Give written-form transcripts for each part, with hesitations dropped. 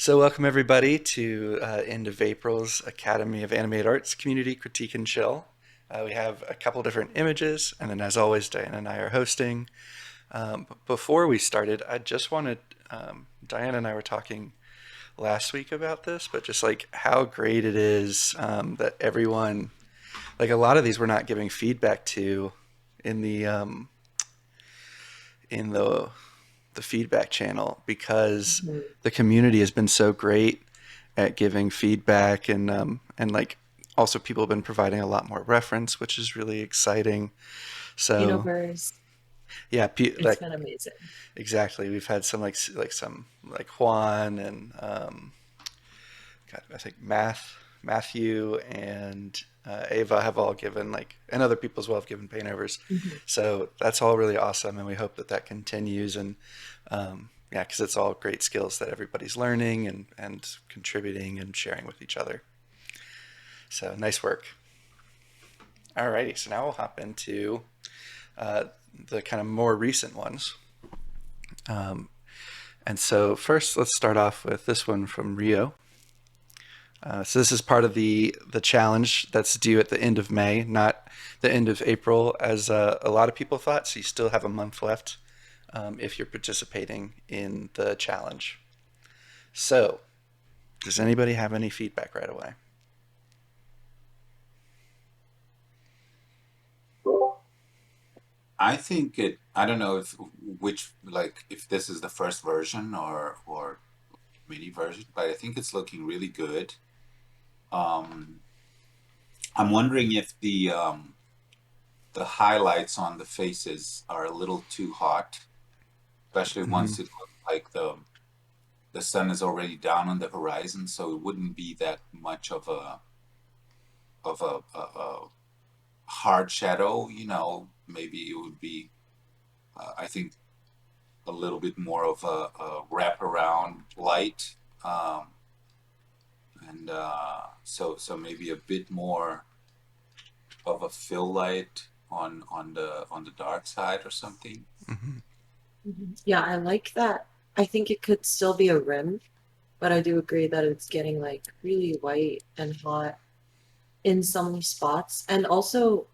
So, welcome everybody to end of April's Academy of Animated Arts Community Critique and Chill. We have a couple different images, and then as always, Diana and I are hosting. Before we started, I just wanted, Diana and I were talking last week about this, but just like how great it is that everyone, like a lot of these we're not giving feedback to in the the feedback channel because Mhm. the community has been so great at giving feedback and like also people have been providing a lot more reference, which is really exciting. So Universe. yeah, It's like been amazing. exactly, we've had some like some like Juan and God, I think Matthew and Ava have all given like, and other people as well have given paint overs. Mhm. So that's all really awesome, and we hope that that continues. And yeah, because it's all great skills that everybody's learning and contributing and sharing with each other. So nice work. Alrighty, so now we'll hop into uh, the kind of more recent ones. Um, and so first, let's start off with this one from Rio. So this is part of the challenge that's due at the end of May, not the end of April, as a lot of people thought. So you still have a month left if you're participating in the challenge. So, does anybody have any feedback right away? I think I don't know if if this is the first version or mini version, but I think it's looking really good. Um, I'm wondering if the highlights on the faces are a little too hot, especially Mm-hmm. once it looks like the sun is already down on the horizon, so it wouldn't be that much of a hard shadow, maybe it would be I think a little bit more of a wraparound light, um, and so maybe a bit more of a fill light on the dark side or something. Mm-hmm. Mhm. Yeah, I like that. I think it could still be a rim, but I do agree that it's getting like really white and hot in some spots. And also,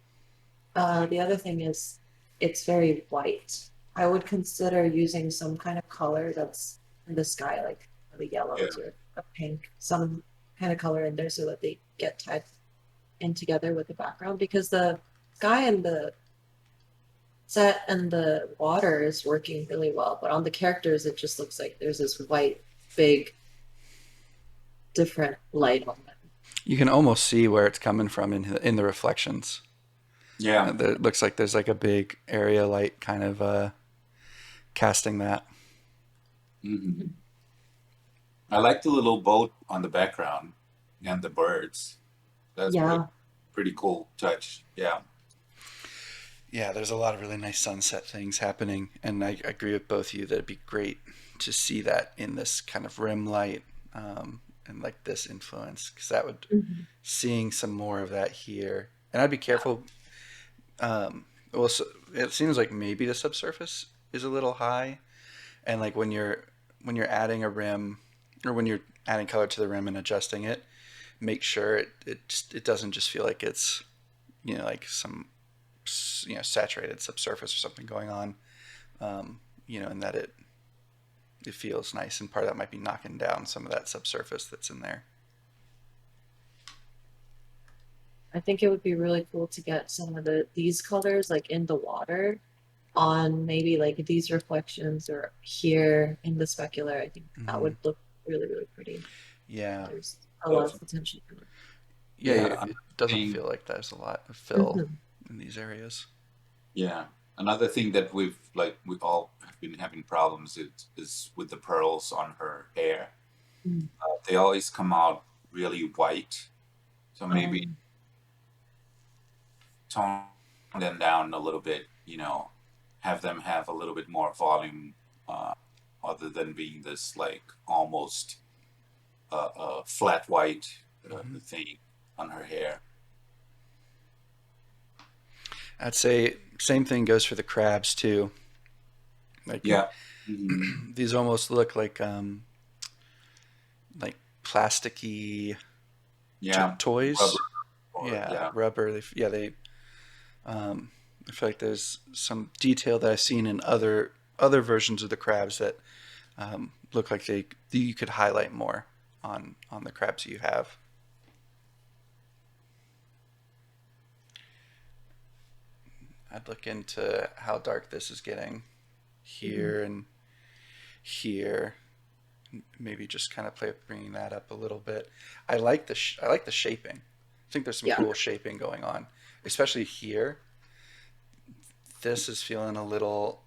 the other thing is it's very white. I would consider using some kind of color that's in the sky, like the Yeah, yellows or a pink, some kind of color in there so that they get tied in together with the background because the sky and the set and the water is working really well, but on the characters it just looks like there's this white, big, different light on them. You can almost see where it's coming from in the reflections. yeah. It looks like there's like a big area light kind of casting that. Hmm. I like the little boat on the background and the birds. That's Yeah, pretty cool touch. Yeah, Yeah, there's a lot of really nice sunset things happening, and I agree with both of you that it'd be great to see that in this kind of rim light and like this influence, because that would mhm. seeing some more of that here. And I'd be careful. Well, so it seems like maybe the subsurface is a little high, and like when you're adding a rim or when you're adding color to the rim and adjusting it, make sure it doesn't just feel like it's like some saturated subsurface or something going on, and that it feels nice. And part of that might be knocking down some of that subsurface that's in there. I think it would be really cool to get some of these colors like in the water on maybe like these reflections or here in the specular. I think that Hmm. would look really, really pretty. Yeah, There's a lot of definitely. potential for it. yeah. Yeah, It another doesn't thing. feel like there's a lot of fill Mhm. in these areas. Yeah, another thing that we all have been having problems is with the pearls on her hair. Mm. They always come out really white, so maybe Um, tone them down a little bit, have them have a little bit more volume, uh, other than being this like almost flat white Hmm. thing on her hair. I'd say same thing goes for the crabs too. Like Yeah. Hmm. these almost look like like plasticky Yeah, rubber toys. or Yeah, yeah. rubber. I feel like there's some detail that I've seen in other versions of the crabs that look like they you could highlight more on the crabs you have. I'd look into how dark this is getting Hmm. here and here. Maybe just kind of play with bringing that up a little bit. I like the shaping. I think there's some Yeah, cool shaping going on, especially here. This is feeling a little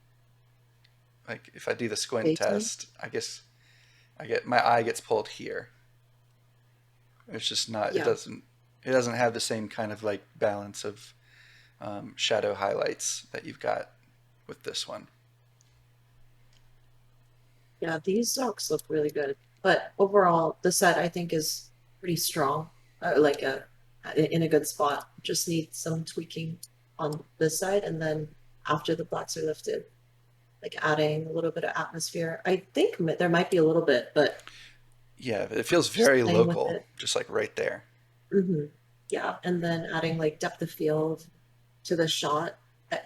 like if I do the squint daytime. test, I guess I get my eye gets pulled here. It's just not. Yeah, It doesn't have the same kind of like balance of shadow highlights that you've got with this one. yeah, these socks look really good. But overall, the set I think is pretty strong. Like in a good spot. Just need some tweaking on this side, and then after the blacks are lifted, like adding a little bit of atmosphere. I think there might be a little bit, but Yeah, it feels just very playing with local, it. just like right there. Hmm. Yeah, and then adding like depth of field to the shot. Uh,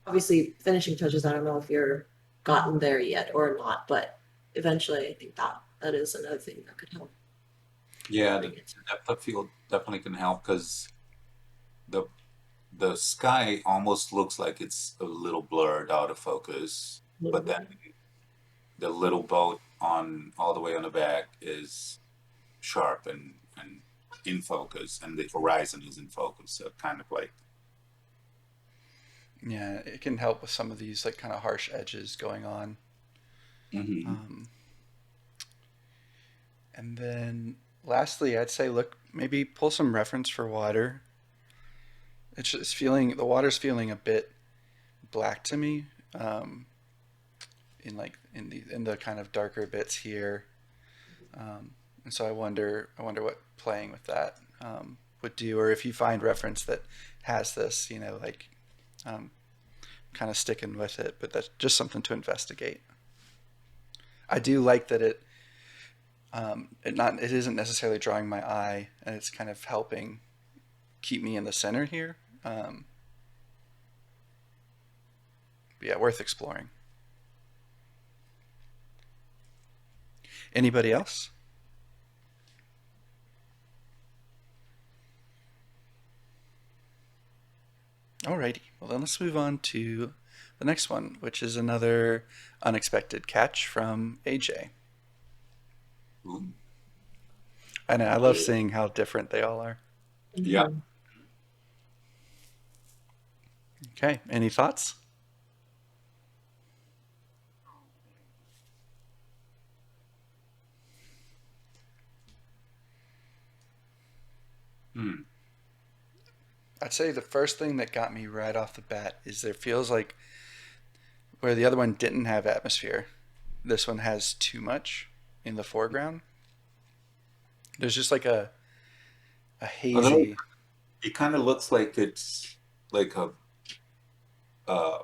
Obviously, finishing touches. I don't know if you're gotten there yet or not, but eventually, I think that is another thing that could help Yeah, bring the it. depth of field definitely can help because the the sky almost looks like it's a little blurred out of focus, but then the little boat on all the way on the back is sharp and in focus, and the horizon is in focus. So kind of like, Yeah, it can help with some of these like kind of harsh edges going on. hmm Um, and then lastly, I'd say look maybe pull some reference for water. It's just feeling the water's feeling a bit black to me. Um, in the kind of darker bits here. And so I wonder what playing with that would do, or if you find reference that has this, like um, kind of sticking with it. But that's just something to investigate. I do like that it isn't necessarily drawing my eye, and it's kind of helping keep me in the center here. But yeah, worth exploring. Anybody else? Alrighty. Well, then let's move on to the next one, which is another unexpected catch from AJ. ooh, And I love seeing how different they all are. yeah. Mhm. Okay. Any thoughts? Hmm. I'd say the first thing that got me right off the bat is there feels like where the other one didn't have atmosphere, this one has too much in the foreground. There's just like a Although hazy. it kind of looks like it's like uh,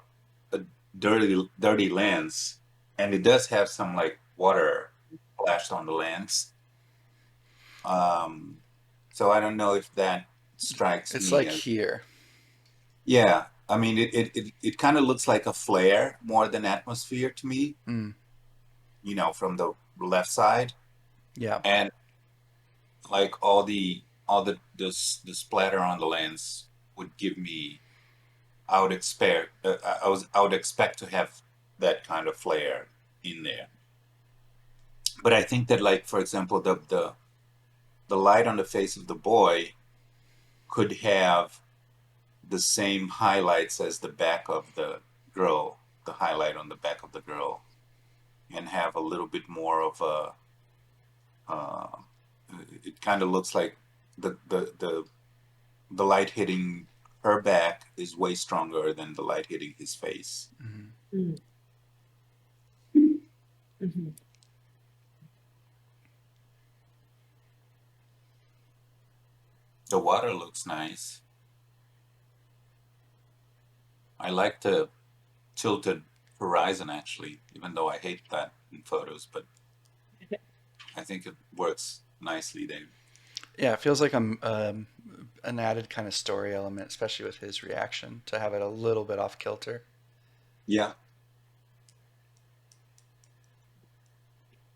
a dirty lens, and it does have some like water splashed on the lens. Um, so I don't know if that strikes It's me like as, here. yeah. I mean, it kind of looks like a flare more than atmosphere to me, Mm, from the left side, yeah. and like all the splatter on the lens would give me. I would expect to have that kind of flare in there. But I think that, like, for example, the light on the face of the boy could have the same highlights as the back of the girl, the highlight on the back of the girl, and have a little bit more of a. Uh, it kind of looks like the the the the light hitting her back is way stronger than the light hitting his face. Hmm. Mhm. Mhm. The water looks nice. I like the tilted horizon actually, even though I hate that in photos. But I think it works nicely there. Yeah, it feels like an added kind of story element, especially with his reaction, to have it a little bit off kilter. Yeah,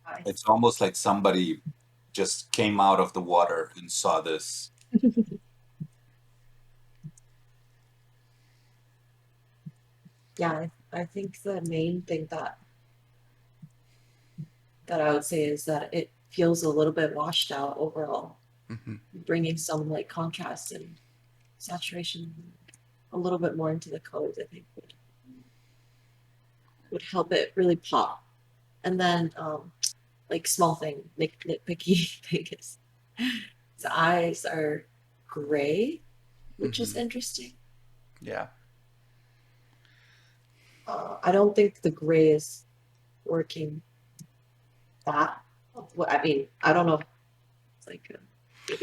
I, it's almost like somebody just came out of the water and saw this. yeah, I think the main thing that I would say is that it feels a little bit washed out overall, Hmm. bringing some like contrast and saturation a little bit more into the colors. I think would help it really pop. And then like small thing, nitpicky thing is his eyes are gray, which is Hmm. interesting. Yeah. I don't think the gray is working that. Well, I mean, I don't know if it's like a big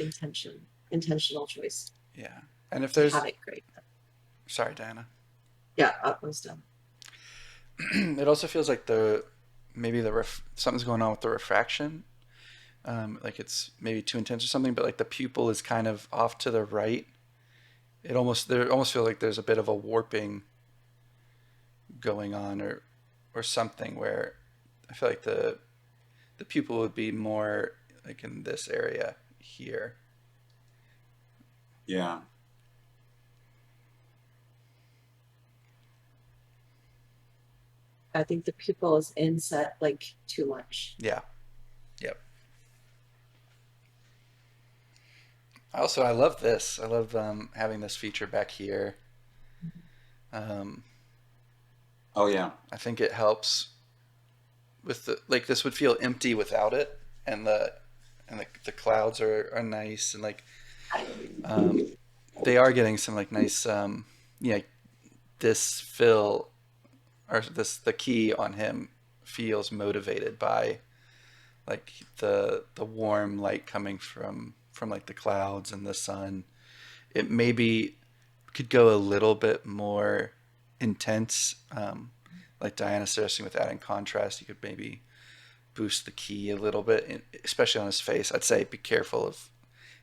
intentional choice Yeah. And if to there's, have it gray. sorry, Diana. Yeah, up was done. It also feels like maybe something's going on with the refraction. Like it's maybe too intense or something, but like the pupil is kind of off to the right. There almost feels like there's a bit of a warping going on, or something where I feel like the pupil would be more like in this area here. Yeah, I think the pupil is inset like too much. Yeah. Yep. I love this. I love having this feature back here. Um, oh yeah, I think it helps with this would feel empty without it, and the clouds are nice, and like um, they are getting some like nice yeah, this fill, or this the key on him feels motivated by like the warm light coming from like the clouds and the sun. It maybe could go a little bit more intense, like Diana suggesting with adding contrast. You could maybe boost the key a little bit, especially on his face. I'd say be careful of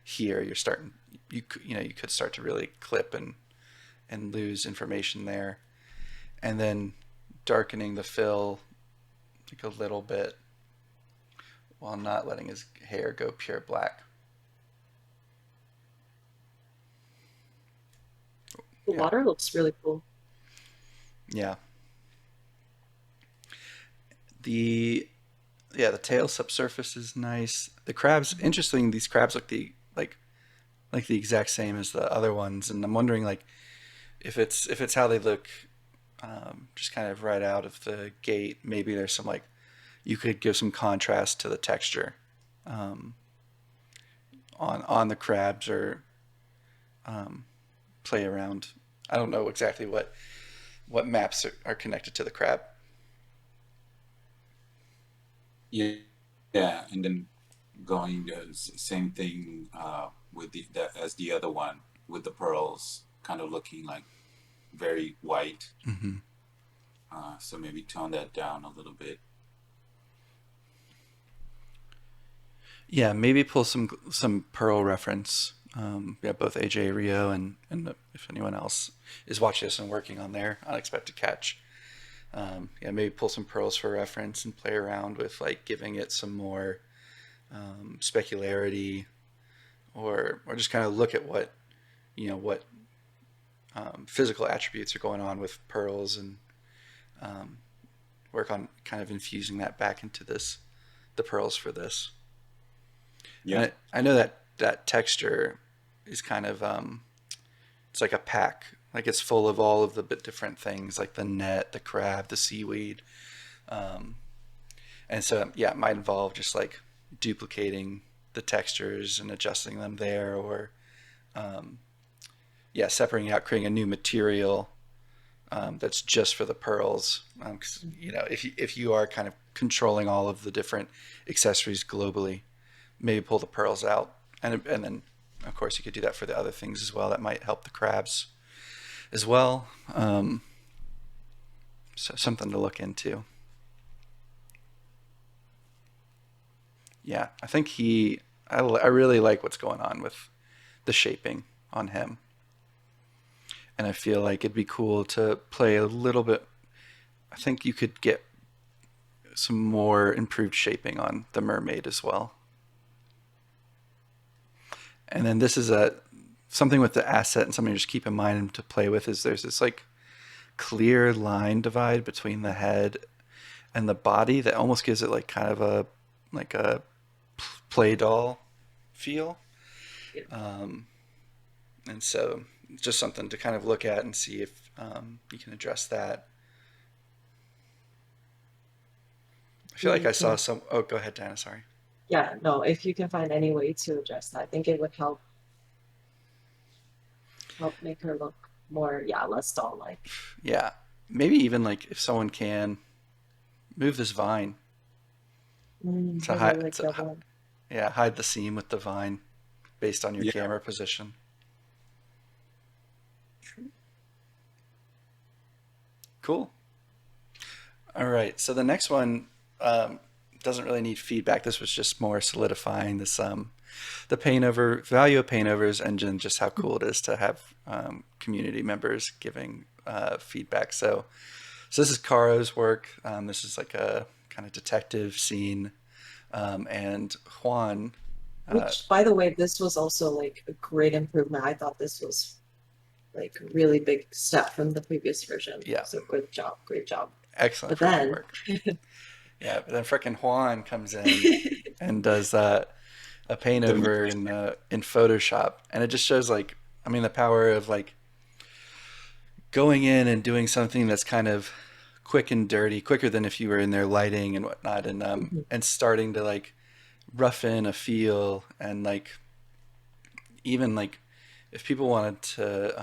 here. You're starting, you could start to really clip and lose information there, and then darkening the fill like a little bit while not letting his hair go pure black. The Yeah, water looks really cool. yeah. The yeah, the tail subsurface is nice. The crabs, interesting. These crabs look like the exact same as the other ones, and I'm wondering like if it's how they look, just kind of right out of the gate. Maybe there's some like you could give some contrast to the texture, um, on the crabs, or um, play around. I don't know exactly what maps are connected to the crab. yeah, yeah, and then going the same thing with as the other one with the pearls, kind of looking like very white. Hmm. So maybe tone that down a little bit. Yeah, maybe pull some Pearl reference. Yeah, both AJ Rio and if anyone else is watching this and working on their unexpected catch, yeah, maybe pull some pearls for reference and play around with like giving it some more specularity, or just kind of look at what physical attributes are going on with pearls, and um, work on kind of infusing that back into the pearls for this. Yeah, And I know that texture is kind of it's like a pack. Like it's full of all of the bit different things, like the net, the crab, the seaweed, um, and so yeah, it might involve just like duplicating the textures and adjusting them there, or um, yeah, separating out, creating a new material that's just for the pearls. 'Cause, if you are kind of controlling all of the different accessories globally, maybe pull the pearls out, and then of course you could do that for the other things as well. That might help the crabs as well. So something to look into. Yeah, I think I really like what's going on with the shaping on him. And I feel like it'd be cool to play a little bit. I think you could get some more improved shaping on the mermaid as well. And then this is a something with the asset and something to just keep in mind to play with is there's this like clear line divide between the head and the body that almost gives it like kind of a like a play doll feel. Yeah. And so just something to kind of look at and see if you can address that. I feel like You I saw can, some. Oh, go ahead, Dana. Sorry. yeah, no, if you can find any way to address that, I think it would help make her look more, yeah, less doll-like. Yeah, maybe even like if someone can move this vine to Maybe hide, like double. yeah, hide the seam with the vine based on your Yeah. camera position. Cool. All right. So the next one um, doesn't really need feedback. This was just more solidifying this the paint over value of paint overs and then just how cool it is to have community members giving feedback. So this is Caro's work. This is like a kind of detective scene, and Juan. Uh, Which, by the way, this was also like a great improvement. I thought this was like a really big step from the previous version. yeah, So good job, great job. excellent But freaking then, work. Yeah, but then frickin' Juan comes in and does a paint The over in Photoshop, and it just shows like I mean the power of like going in and doing something that's kind of quick and dirty, quicker than if you were in there lighting and whatnot, Mhm. and starting to like rough in a feel and like even like if people wanted to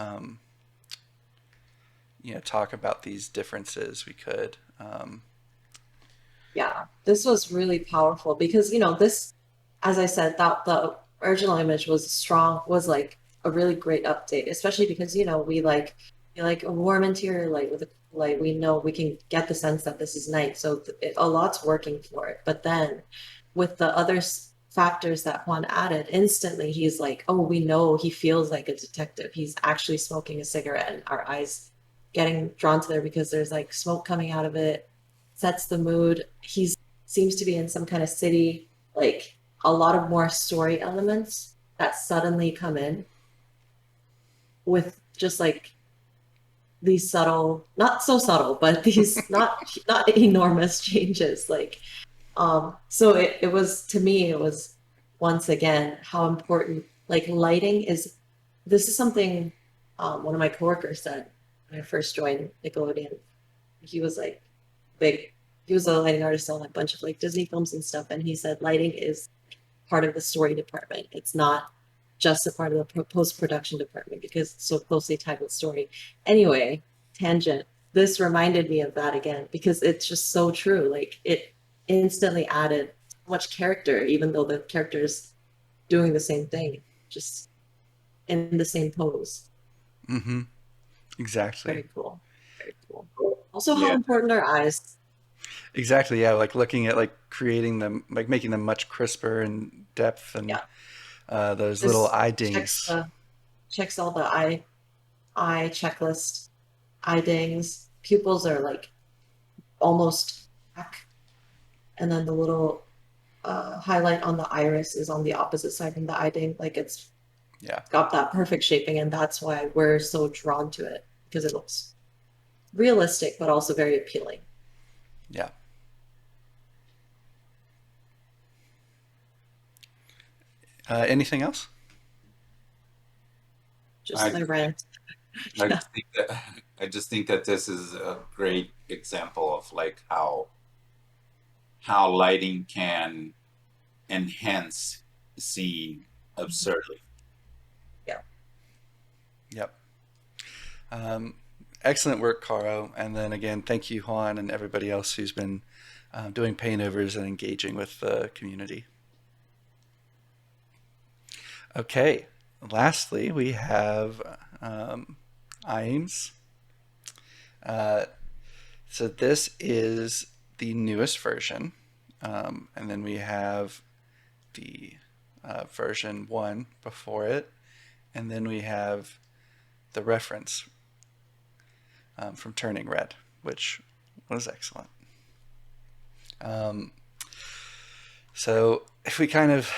talk about these differences, we could. Yeah, this was really powerful because, this, as I said, that the original image was strong, was like a really great update, especially because, we like a warm interior light with a light. We know we can get the sense that this is night. So a lot's working for it. But then with the other factors that Juan added, instantly he's like, oh, we know he feels like a detective. He's actually smoking a cigarette, and our eyes getting drawn to there because there's like smoke coming out of it, sets the mood. He seems to be in some kind of city, like a lot of more story elements that suddenly come in with just like these subtle, not so subtle, but these not enormous changes. So it was, to me, it was once again how important like lighting is. This is something one of my coworkers said when I first joined Nickelodeon. He was like big. He was a lighting artist on a bunch of like Disney films and stuff, and he said lighting is part of the story department. It's not just a part of the post production department because it's so closely tied with story. Anyway, tangent. This reminded me of that again because it's just so true. Like it instantly added so much character, even though the character's doing the same thing, just in the same pose. Mm-hmm. Exactly. Very cool. Very cool. Also, how Yeah. important are eyes? Exactly. Yeah. Like looking at like creating them, like making them much crisper and depth and Yeah. those little This eye checks dings. the checks all the eye checklist, eye dings. Pupils are like almost back, and then the little highlight on the iris is on the opposite side from the eye ding. Like it's Yeah. got that perfect shaping, and that's why we're so drawn to it because it looks realistic but also very appealing. Yeah. Anything else? Just I my rant. I Yeah. just think that I just think that this is a great example of like how lighting can enhance the scene absurdly. Yeah. Yep. Um, excellent work, Caro. And then again, thank you, Juan, and everybody else who's been doing paint overs and engaging with the community. Okay. Lastly, we have Imes. Uh, so this is the newest version. And then we have the version 1 before it, and then we have the reference from Turning Red, which was excellent. Um, so if we kind of,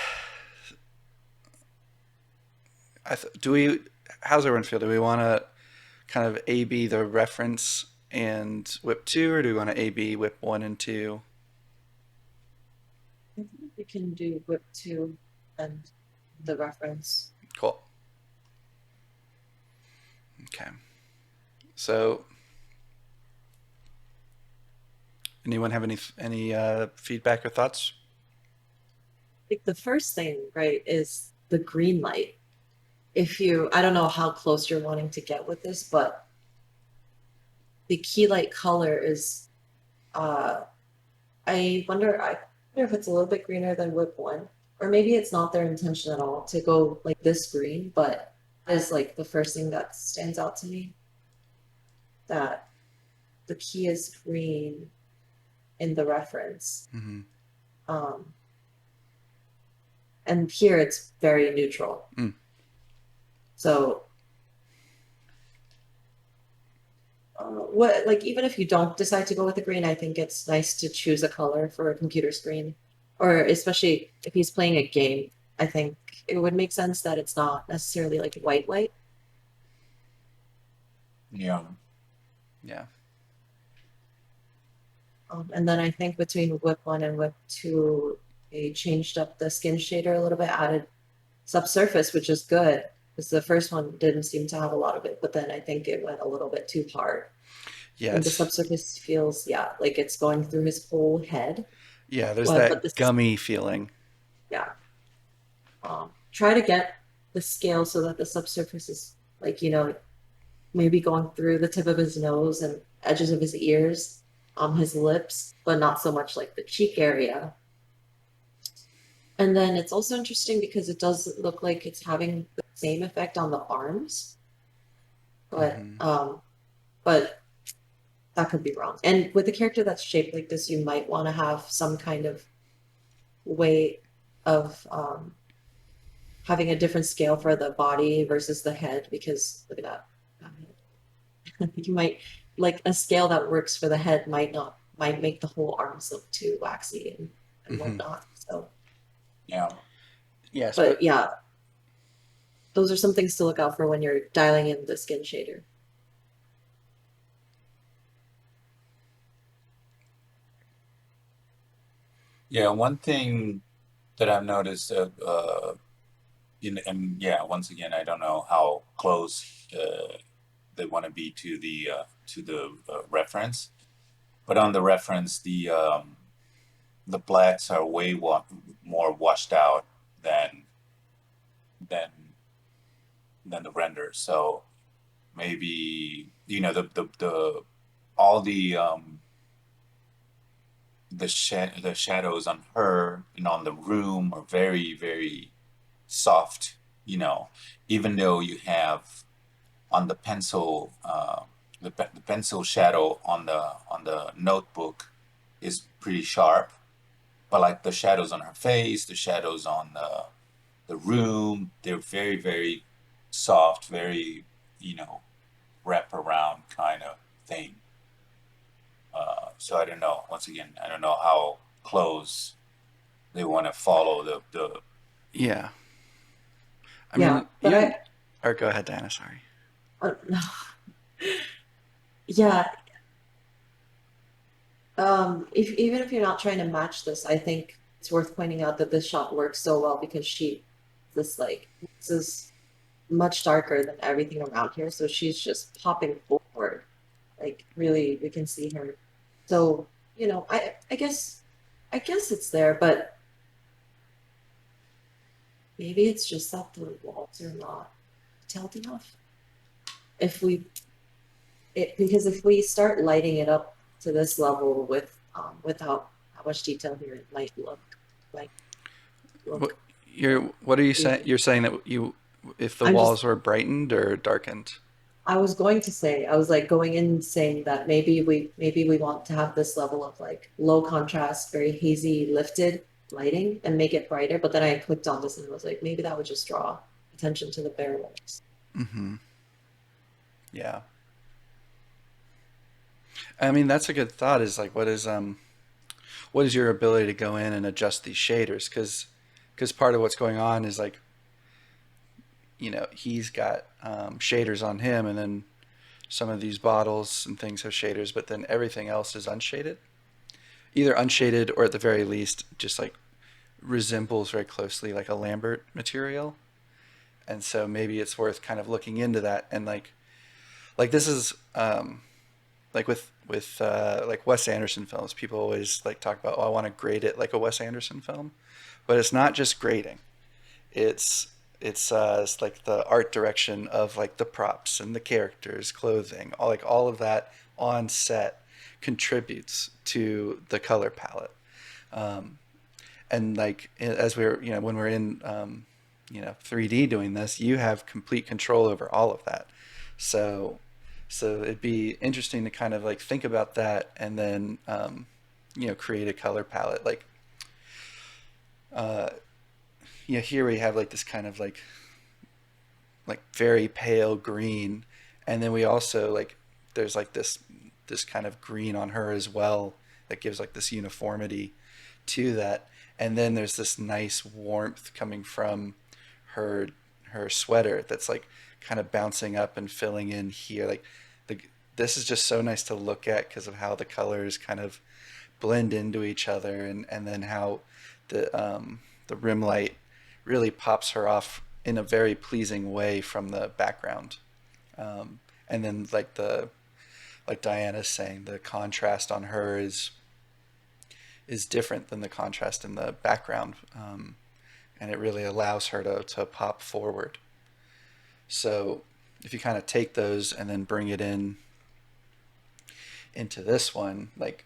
do we, how's everyone feel? Do we want to kind of A/B the reference and whip 2, or do we want to A/B whip 1 and 2? I think we can do whip 2 and the reference. Cool. Okay. So, anyone have any feedback or thoughts? I think the first thing, right, is the green light. If you, I don't know how close you're wanting to get with this, but the key light color is, uh, I wonder if it's a little bit greener than whip 1, or maybe it's not their intention at all to go like this green, but that is like the first thing that stands out to me, that the key is green in the reference. Mm-hmm. Um, and here it's very neutral. Mm. So, what, like, even if you don't decide to go with the green, I think it's nice to choose a color for a computer screen, or especially if he's playing a game. I think it would make sense that it's not necessarily like white. Yeah. Yeah. And then I think between whip 1 and whip 2, they changed up the skin shader a little bit, added subsurface, which is good because the first one didn't seem to have a lot of it, but then I think it went a little bit too hard. And the Yes. subsurface feels, yeah, like it's going through his whole head. Yeah, there's Well, but that this, gummy feeling. yeah. Try to get the scale so that the subsurface is like, maybe going through the tip of his nose and edges of his ears, his lips, but not so much like the cheek area. And then it's also interesting because it does look like it's having the same effect on the arms, but Mm-hmm. but that could be wrong. And with a character that's shaped like this, you might want to have some kind of way of having a different scale for the body versus the head, because look at that. You might like a scale that works for the head might make the whole arms look too waxy and Mm-hmm. whatnot. So, Yeah. Yes, but but yeah, those are some things to look out for when you're dialing in the skin shader. Yeah. One thing that I've noticed, and yeah, once again, I don't know how close they want to be to the reference, but on the reference, the blacks are more washed out than than than the render. So maybe the all the shadows on her and on the room are very very soft. Even though you have on the pencil the pencil shadow on the notebook is pretty sharp, but like the shadows on her face, the shadows on the room, they're very very soft, very wrap around kind of thing. So I don't know. Once again, I don't know how close they want to follow the. yeah. I Yeah, mean, but even, or go ahead, Diana, sorry. no. Yeah, if even if you're not trying to match this, I think it's worth pointing out that this shot works so well because this is much darker than everything around here, so she's just popping forward. Like really, we can see her. So, I guess it's there, but maybe it's just that the walls are not detailed enough. If we because if we start lighting it up to this level without how much detail here, it might What look what are you saying? creepy. You're saying that if the I'm just walls were brightened or darkened. I was going to say, I was like going in saying that maybe we want to have this level of like low contrast, very hazy lifted, lighting and make it brighter. But then I clicked on this and I was like, maybe that would just draw attention to the bare walls. Mm-hmm. Yeah. I mean, that's a good thought. Is like, what is your ability to go in and adjust these shaders? Because part of what's going on is like, he's got shaders on him, and then some of these bottles and things have shaders, but then everything else is unshaded, either unshaded or at the very least just like resembles very closely like a Lambert material. And so maybe it's worth kind of looking into that, and like this is like with like Wes Anderson films, people always like talk about, oh, I want to grade it like a Wes Anderson film, but it's not just grading. It's it's like the art direction of like the props and the characters, clothing, all of that on set contributes to the color palette. Um, and like as we're when we're in 3D doing this, you have complete control over all of that. So it'd be interesting to kind of like think about that, and then create a color palette. Like uh, here we have like this kind of like very pale green, and then we also like there's like this kind of green on her as well that gives like this uniformity to that. And then there's this nice warmth coming from her her sweater that's like kind of bouncing up and filling in here. Like the this is just so nice to look at because of how the colors kind of blend into each other, and then how the rim light really pops her off in a very pleasing way from the background. And then like Diana's saying, the contrast on her is different than the contrast in the background, and it really allows her to pop forward. So if you kind of take those and then bring it into this one, like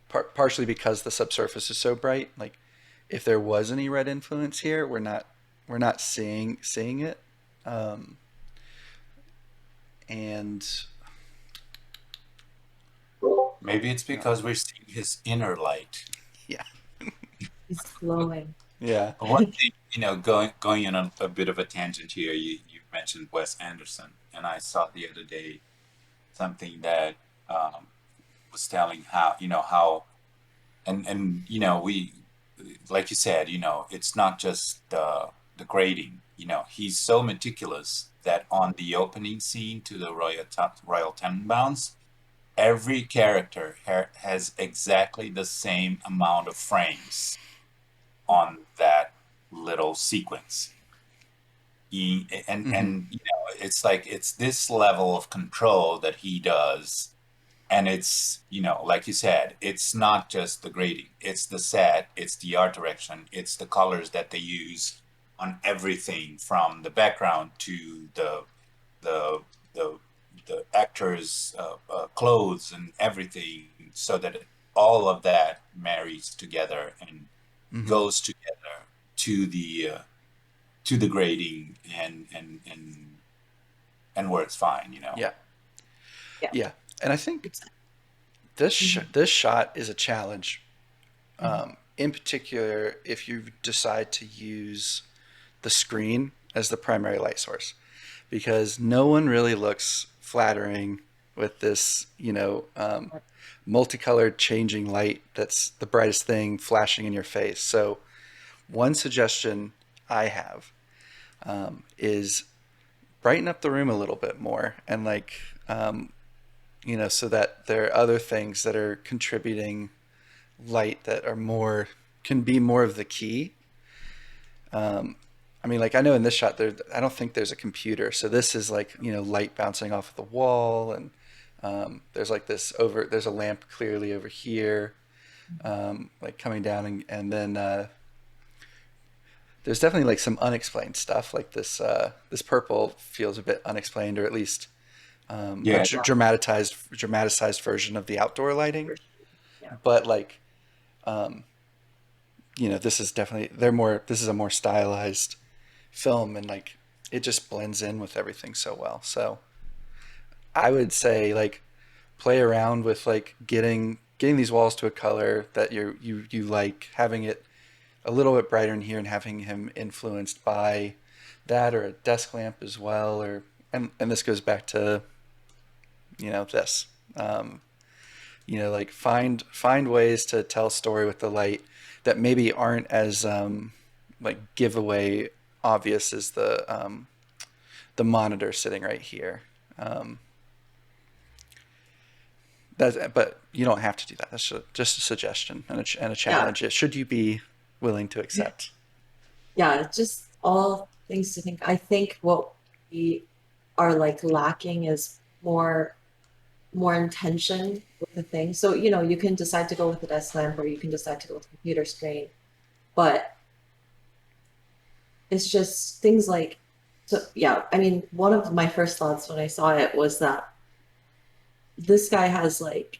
partially because the subsurface is so bright, like if there was any red influence here, we're not seeing it, um, and Maybe it's yeah, because we're seeing his inner light. yeah, It's glowing. yeah, One thing, going on a bit of a tangent here, you mentioned Wes Anderson, and I saw the other day something that um, was telling how, and we, like you said, it's not just the grading. He's so meticulous that on the opening scene to the Royal Tenenbaums, every character has exactly the same amount of frames on that little sequence. mm-hmm. And it's like it's this level of control that he does, and it's like you said, it's not just the grading, it's the set, it's the art direction, it's the colors that they use on everything from the background to the the the actors clothes and everything, so that all of that marries together and Mm-hmm. goes together to the grading, and where it's fine. Yeah, Yeah. yeah. And I think It's, mhm, this shot is a challenge, mhm. in particular if you decide to use the screen as the primary light source, because no one really looks flattering with this, multicolored changing light that's the brightest thing flashing in your face. So one suggestion I have is brighten up the room a little bit more, and um, so that there are other things that are contributing light that are more can be more of the key. Um, I mean, like I know in this shot there, I don't think there's a computer, so this is like light bouncing off of the wall, and there's like there's a lamp clearly over here, like coming down, and then there's definitely like some unexplained stuff. Like this purple feels a bit unexplained, or at least a Yeah. Yeah, dramatized version of the outdoor lighting. for sure. Yeah. But like um, this is definitely they're more. This is a more stylized film, and like it just blends in with everything so well. So I would say like play around with like getting these walls to a color that you like, having it a little bit brighter in here and having him influenced by that or a desk lamp as well, or and this goes back to this. Um, like find ways to tell story with the light that maybe aren't as like giveaway obvious as the monitor sitting right here. Um, but you don't have to do that. That's just a suggestion and a Yeah. challenge. Should you be willing to accept? Yeah, it's just all things to think. I think what we are like lacking is more intention with the thing. So, you can decide to go with the desk lamp or you can decide to go with the computer screen, but it's just things like, so yeah, I mean, one of my first thoughts when I saw it was that this guy has like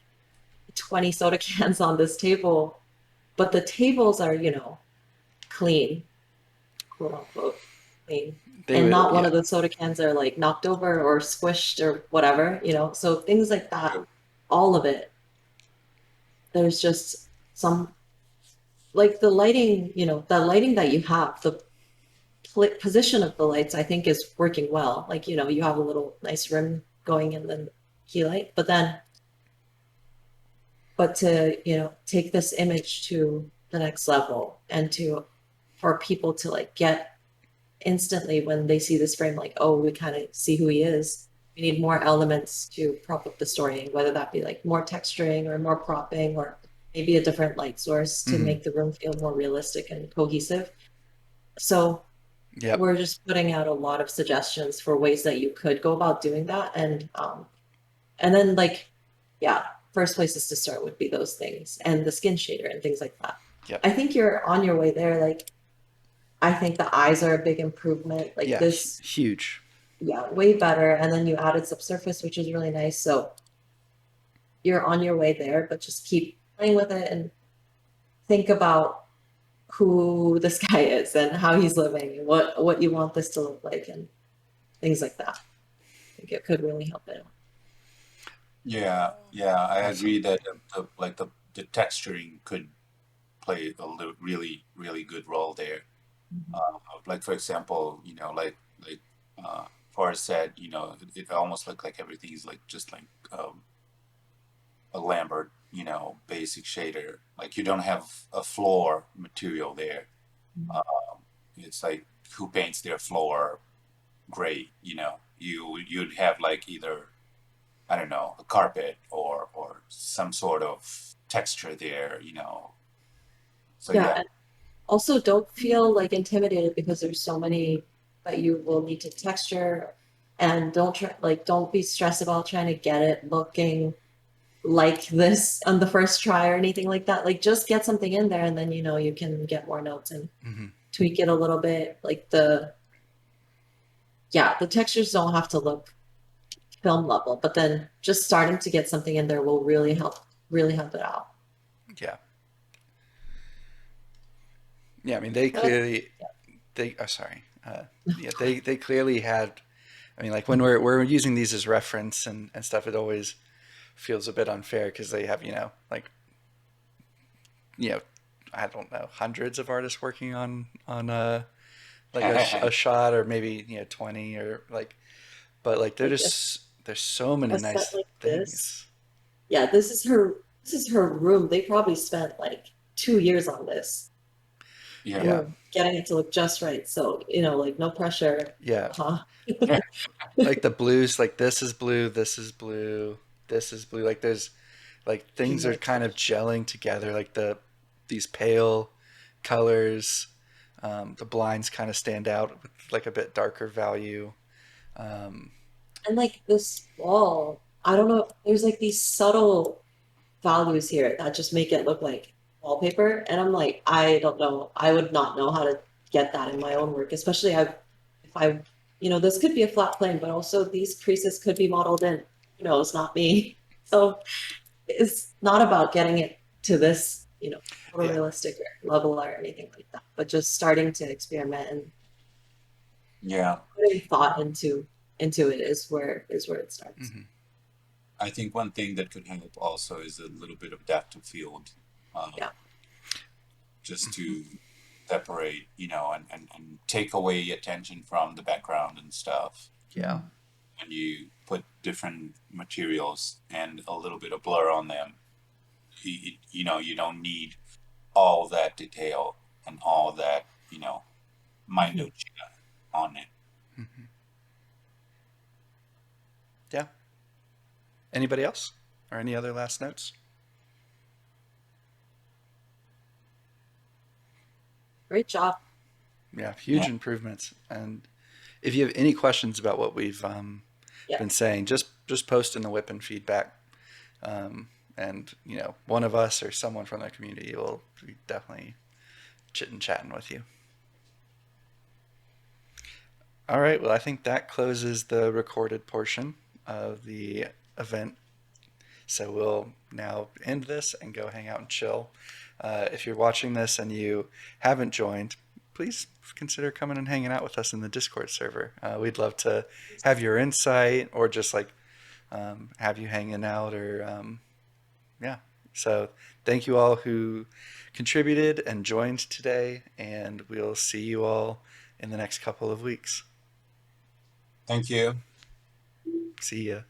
20 soda cans on this table, but the tables are, clean, quote unquote, clean. They And would, not one yeah. of the soda cans are like knocked over or squished or whatever, So things like that, all of it, there's just some like the lighting that you have, the position of the lights, I think is working well. Like, you have a little nice rim going in the key light, but to, take this image to the next level and for people to like get instantly when they see this frame, like, oh, we kind of see who he is. We need more elements to prop up the story, whether that be like more texturing or more propping or maybe a different light source to Hmm. make the room feel more realistic and cohesive. So Yep. we're just putting out a lot of suggestions for ways that you could go about doing that. And then like, yeah, first places to start would be those things and the skin shader and things like that. Yep. I think you're on your way there. Like, I think the eyes are a big improvement. Like Yeah. this, Huge. yeah, way better. And then you added subsurface, which is really nice. So you're on your way there, but just keep playing with it and think about who this guy is and how he's living and what you want this to look like and things like that. I think it could really help it. Yeah, yeah, I Awesome. agree that the texturing could play really, really good role there. Mhm. Like for example, like Forrest said, it almost looked like everything is like just like a Lambert, basic shader. Like you don't have a floor material there. Mhm. Um, it's like who paints their floor gray, you'd have like either I don't know, a carpet or some sort of texture there, So Yeah, yeah. and also don't feel like intimidated because there's so many that you will need to texture and don't be stressed about trying to get it looking like this on the first try or anything like that. Like just get something in there and then you can get more notes and Hmm. tweak it a little bit. Like the textures don't have to look film level, but then just starting to get something in there will really help it out. Yeah. Yeah. I mean, they But clearly they. Oh, sorry. Yeah. They clearly had. I mean, like when we're using these as reference and stuff, it always feels a bit unfair because they have like you know I don't know, hundreds of artists working on like a shot, or maybe 20, or like, but like they're like just there's so many a set nice like this, things. yeah, this is her room. They probably spent like 2 years on this. Yeah. Yeah. We're getting it to look just right. So, like no pressure. Yeah. Huh? Like the blues, like this is blue, this is blue, this is blue, like there's like things are kind of gelling together, like these pale colors. The blinds kind of stand out with like a bit darker value. um, And like this wall, I don't know, there's like these subtle values here that just make it look like wallpaper. And I'm like, I don't know. I would not know how to get that in my yeah. own work, especially if I, this could be a flat plane, but also these creases could be modeled in. It's not me. So it's not about getting it to this, Yeah. photorealistic level or anything like that, but just starting to experiment and Yeah. putting thought into it is where it starts. Hmm. I think one thing that could help also is a little bit of depth of field, um, Yeah. just Hmm. to separate, and take away attention from the background and stuff. Yeah. And you put different materials and a little bit of blur on them, you don't need all that detail and all that, minutia on it. Mm-hmm. Yeah. Anybody else? Or any other last notes? Great job. Yeah, huge Yeah. improvements. And if you have any questions about what we've Yeah. been saying, just post in the whip and feedback. And one of us or someone from the community will be definitely chit and chatting with you. All right. Well, I think that closes the recorded portion of the event. So we'll now end this and go hang out and chill. If you're watching this and you haven't joined, please consider coming and hanging out with us in the Discord server. We'd love to have your insight or just like have you hanging out or yeah. So thank you all who contributed and joined today, and we'll see you all in the next couple of weeks. Thank you. See ya.